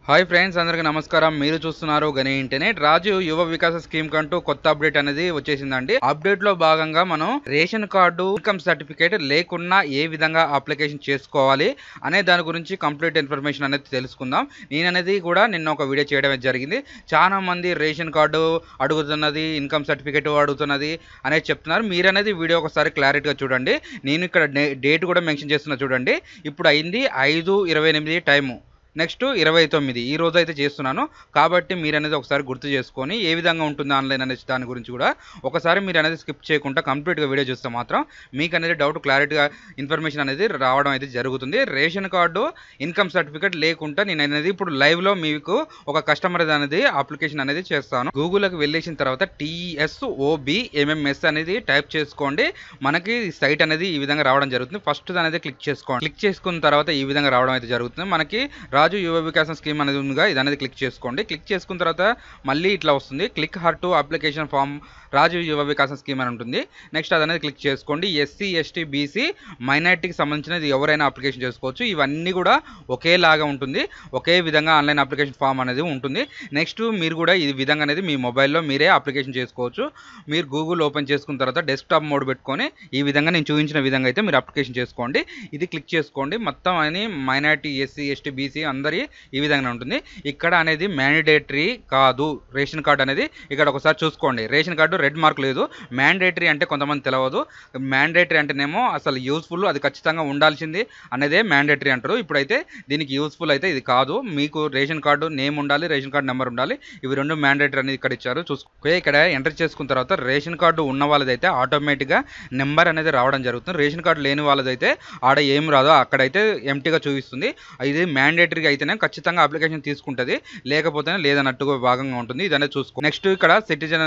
Hi friends, అందరికీ నమస్కారం. మీరు చూస్తున్నారు గని ఇంటర్నెట్. రాజు యువ వికాస స్కీమ్ కంటూ కొత్త అప్డేట్ అనేది వచ్చేసిందండి. అప్డేట్ లో భాగంగా మనం రేషన్ కార్డు, ఇన్కమ్ సర్టిఫికేట్ లేకున్నా ఏ విధంగా అప్లికేషన్ చేసుకోవాలి అనే దాని గురించి కంప్లీట్ ఇన్ఫర్మేషన్ అనేది తెలుసుకుందాం. నేననేది కూడా నిన్న ఒక వీడియో చేయడం జరిగింది. చాలా మంది రేషన్ కార్డు అడుగుతున్నది, ఇన్కమ్ సర్టిఫికేట్ అడుగుతున్నది అనేది చెప్తున్నారు. మీరనేది వీడియో ఒకసారి క్లారిటీగా చూడండి. నేను ఇక్కడ డేట్ కూడా మెన్షన్ చేస్తున్నా చూడండి. ఇప్పుడు అయింది 5:28 టైము. నెక్స్ట్ 29 ఈ రోజు అయితే చేస్తున్నాను. కాబట్టి మీరు అనేది ఒకసారి గుర్తు చేసుకొని ఏ విధంగా ఉంటుంది ఆన్లైన్ అనే దాని గురించి కూడా ఒకసారి మీరు అనేది స్కిప్ చేయకుండా కంప్లీట్గా వీడియో చూస్తే మాత్రం మీకు అనేది డౌట్ క్లారిటీగా ఇన్ఫర్మేషన్ అనేది రావడం అయితే జరుగుతుంది. రేషన్ కార్డు, ఇన్కమ్ సర్టిఫికేట్ లేకుండా నేను అనేది ఇప్పుడు లైవ్లో మీకు ఒక కస్టమర్ అనేది అప్లికేషన్ అనేది చేస్తాను. గూగుల్కి వెళ్ళేసిన తర్వాత TSOBMMS అనేది టైప్ చేసుకోండి. మనకి సైట్ అనేది ఈ విధంగా రావడం జరుగుతుంది. ఫస్ట్ అనేది క్లిక్ చేసుకోండి. క్లిక్ చేసుకున్న తర్వాత ఈ విధంగా రావడం అయితే జరుగుతుంది. మనకి రాజు యువ వికాసం స్కీమ్ అనేది ఉందిగా, ఇది అనేది క్లిక్ చేసుకోండి. క్లిక్ చేసుకున్న తర్వాత మళ్ళీ ఇట్లా వస్తుంది. Click here to application form Rajiv Yuva Vikasam scheme అని ఉంటుంది. నెక్స్ట్ అది అనేది క్లిక్ చేసుకోండి. SC ST BC మైనారిటీకి సంబంధించినది ఎవరైనా అప్లికేషన్ చేసుకోవచ్చు. ఇవన్నీ కూడా ఒకేలాగా ఉంటుంది. ఒకే విధంగా ఆన్లైన్ అప్లికేషన్ ఫామ్ అనేది ఉంటుంది. నెక్స్ట్ మీరు కూడా ఈ విధంగా అనేది మీ మొబైల్లో మీరే అప్లికేషన్ చేసుకోవచ్చు. మీరు గూగుల్ ఓపెన్ చేసుకున్న తర్వాత డెస్క్టాప్ మోడ్ పెట్టుకొని ఈ విధంగా నేను చూపించిన విధంగా అయితే మీరు అప్లికేషన్ చేసుకోండి. ఇది క్లిక్ చేసుకోండి. మొత్తం అని మైనారిటీ SC ST BC అందరి ఈ విధంగా ఉంటుంది. ఇక్కడ అనేది మ్యాండేటరీ కాదు రేషన్ కార్డు అనేది. ఇక్కడ ఒకసారి చూసుకోండి. రేషన్ కార్డు రెడ్ మార్క్ లేదు. మ్యాండేటరీ అంటే కొంతమంది తెలియదు. మ్యాండేటరీ అంటేనేమో అసలు యూస్ఫుల్, అది ఖచ్చితంగా ఉండాల్సింది అనేదే మ్యాండేటరీ అంటారు. ఇప్పుడైతే దీనికి యూస్ఫుల్ అయితే ఇది కాదు. మీకు రేషన్ కార్డు నేమ్ ఉండాలి, రేషన్ కార్డు నెంబర్ ఉండాలి. ఇవి రెండు మ్యాండేటరీ అనేది ఇక్కడ ఇచ్చారు. చూసుకో. ఇక్కడ ఎంటర్ చేసుకున్న తర్వాత రేషన్ కార్డు ఉన్న వాళ్ళదైతే ఆటోమేటిక్గా నెంబర్ అనేది రావడం జరుగుతుంది. రేషన్ కార్డు లేని వాళ్ళదైతే ఆడ ఏం రాదో అక్కడైతే ఎంటీగా చూపిస్తుంది. ఇది మ్యాండేటరీగా అయితేనే ఖచ్చితంగా అప్లికేషన్ తీసుకుంటుంది, లేకపోతేనే లేదన్నట్టుగా భాగంగా ఉంటుంది. ఇది అనేది చూసుకో. నెక్స్ట్ ఇక్కడ సిటిజన్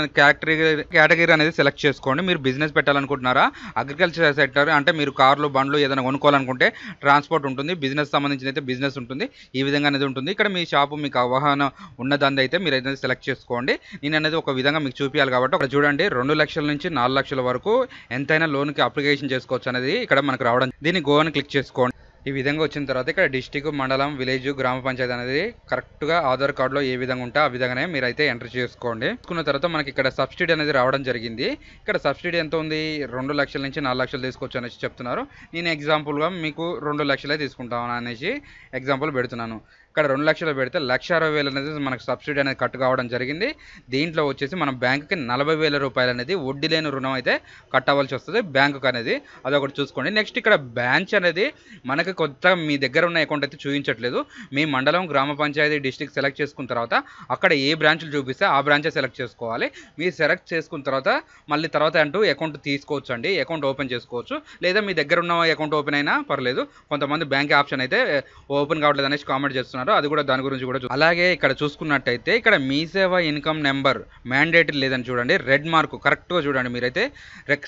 కేటగిరీ అనేది సెలెక్ట్ చేసుకోండి. మీరు బిజినెస్ పెట్టాలనుకుంటున్నారా, అగ్రికల్చర్ సెక్టర్ అంటే మీరు కార్లు, బండ్లు ఏదైనా కొనుక్కోవాలనుకుంటే ట్రాన్స్పోర్ట్ ఉంటుంది, బిజినెస్ సంబంధించిన అయితే బిజినెస్ ఉంటుంది. ఈ విధంగా అనేది ఉంటుంది. ఇక్కడ మీ షాపు మీకు అవగాహన ఉన్నదాన్ని అయితే మీరు అయితే సెలెక్ట్ చేసుకోండి. నేను అనేది ఒక విధంగా మీకు చూపించాలి కాబట్టి ఇక్కడ చూడండి. 2 లక్షల నుంచి 4 లక్షల వరకు ఎంతైనా లోన్కి అప్లికేషన్ చేసుకోవచ్చు అనేది ఇక్కడ మనకు రావడం. దీన్ని గో అని క్లిక్ చేసుకోండి. ఈ విధంగా వచ్చిన తర్వాత ఇక్కడ డిస్టిక్, మండలం, విలేజ్, గ్రామ పంచాయతీ అనేది కరెక్ట్గా ఆధార్ కార్డులో ఏ విధంగా ఉంటే ఆ విధంగానే మీరు అయితే ఎంటర్ చేసుకోండి. చేసుకున్న తర్వాత మనకి ఇక్కడ సబ్సిడీ అనేది రావడం జరిగింది. ఇక్కడ సబ్సిడీ ఎంత ఉంది, 2 లక్షల నుంచి 4 లక్షలు తీసుకోవచ్చు అనేసి చెప్తున్నారు. నేను ఎగ్జాంపుల్గా మీకు 2 లక్షలే తీసుకుంటాను అనేసి ఎగ్జాంపుల్ పెడుతున్నాను. ఇక్కడ 2 లక్షలు పెడితే 1,60,000 అనేది మనకు సబ్సిడీ అనేది కట్ కావడం జరిగింది. దీంట్లో వచ్చేసి మనం బ్యాంకుకి 40,000 రూపాయలు అనేది వడ్డీ లేని రుణం అయితే కట్టవలసి వస్తుంది బ్యాంకుకి అనేది. అదొకటి చూసుకోండి. నెక్స్ట్ ఇక్కడ బ్రాంచ్ అనేది మనకి కొత్త మీ దగ్గర ఉన్న అకౌంట్ అయితే చూపించట్లేదు. మీ మండలం, గ్రామ పంచాయతీ, డిస్ట్రిక్ట్ సెలెక్ట్ చేసుకున్న తర్వాత అక్కడ ఏ బ్రాంచ్లు చూపిస్తే ఆ బ్రాంచే సెలెక్ట్ చేసుకోవాలి. మీరు సెలెక్ట్ చేసుకున్న తర్వాత మళ్ళీ తర్వాత అంటూ అకౌంట్ తీసుకోవచ్చు అండి, అకౌంట్ ఓపెన్ చేసుకోవచ్చు. లేదా మీ దగ్గర ఉన్న అకౌంట్ ఓపెన్ అయినా పర్లేదు. కొంతమంది బ్యాంక్ ఆప్షన్ అయితే ఓపెన్ కావట్లేదు అనేసి కామెంట్ చేస్తున్నారు. అది కూడా దాని గురించి కూడా అలాగే ఇక్కడ చూసుకున్నట్టయితే ఇక్కడ మీ సేవ ఇన్కమ్ నెంబర్ మ్యాండేటరీ లేదని చూడండి. రెడ్ మార్క్ కరెక్ట్గా చూడండి. మీరైతే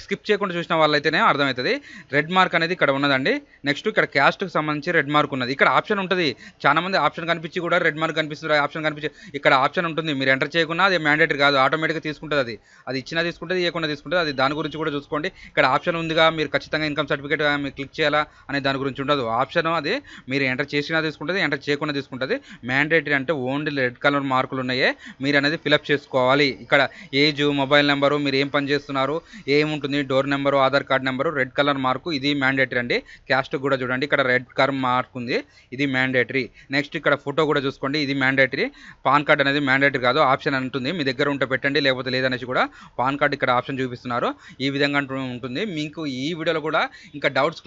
స్కిప్ చేయకుండా చూసిన వాళ్ళైతేనే అర్థమవుతుంది. రెడ్ మార్క్ అనేది ఇక్కడ ఉన్నదండి. నెక్స్ట్ ఇక్కడ క్యాస్ట్కి సంబంధించి రెడ్ మార్క్ ఉన్నది. ఇక్కడ ఆప్షన్ ఉంటుంది. చాలా మంది ఆప్షన్ కనిపించి కూడా రెడ్ మార్క్ కనిపిస్తుంది, ఆప్షన్ కనిపించి ఇక్కడ ఆప్షన్ ఉంటుంది. మీరు ఎంటర్ చేయకుండా అది మ్యాండేటరీ కాదు, ఆటోమేటిక్గా తీసుకుంటుంది. అది ఇచ్చినా తీసుకుంటుంది, ఇవ్వకుండా తీసుకుంటుంది. అది దాని గురించి కూడా చూసుకోండి. ఇక్కడ ఆప్షన్ ఉందిగా, మీరు ఖచ్చితంగా ఇన్కమ్ సర్టిఫికేట్ మీరు క్లిక్ చేయాలా అనే దాని గురించి ఉండదు. ఆప్షన్ అది మీరు ఎంటర్ చేసినా తీసుకుంటుంది, ఎంటర్ చేయకుండా తీసుకుంటుంది. మ్యాండేటరీ అంటే ఓన్లీ రెడ్ కలర్ మార్కులు ఉన్నాయే మీరు అనేది ఫిలప్ చేసుకోవాలి. ఇక్కడ ఏజ్, మొబైల్ నెంబరు, మీరు ఏం పని చేస్తున్నారు, ఏముంటుంది, door number, Aadhaar card number, red colour mark, ఇది మ్యాండేటరీ అండి. క్యాస్ట్ కూడా చూడండి, ఇక్కడ రెడ్ కలర్ మార్క్ ఉంది, ఇది మ్యాండేటరీ. నెక్స్ట్ ఇక్కడ ఫోటో కూడా చూసుకోండి, ఇది మ్యాండేటరీ. పాన్ కార్డ్ అనేది మ్యాండేటరీ కాదు, ఆప్షన్ ఉంటుంది. మీ దగ్గర ఉంటే పెట్టండి, లేకపోతే లేదనేసి కూడా పాన్ కార్డ్ ఇక్కడ ఆప్షన్ చూపిస్తున్నారు. ఈ విధంగా ఉంటుంది. మీకు ఈ వీడియోలో కూడా ఇంకా డౌట్స్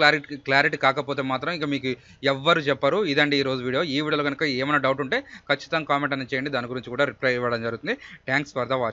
క్లారిటీ కాకపోతే మాత్రం ఇంకా మీకు ఎవ్వరు చెప్పరు. ఇదండి ఈరోజు వీడియో. ఈ వీడియోలో కనుక ఏమైనా డౌట్ ఉంటే ఖచ్చితంగా కామెంట్ అనేది చేయండి. దాని గురించి కూడా రిప్లై ఇవ్వడం జరుగుతుంది. Thanks for the watch.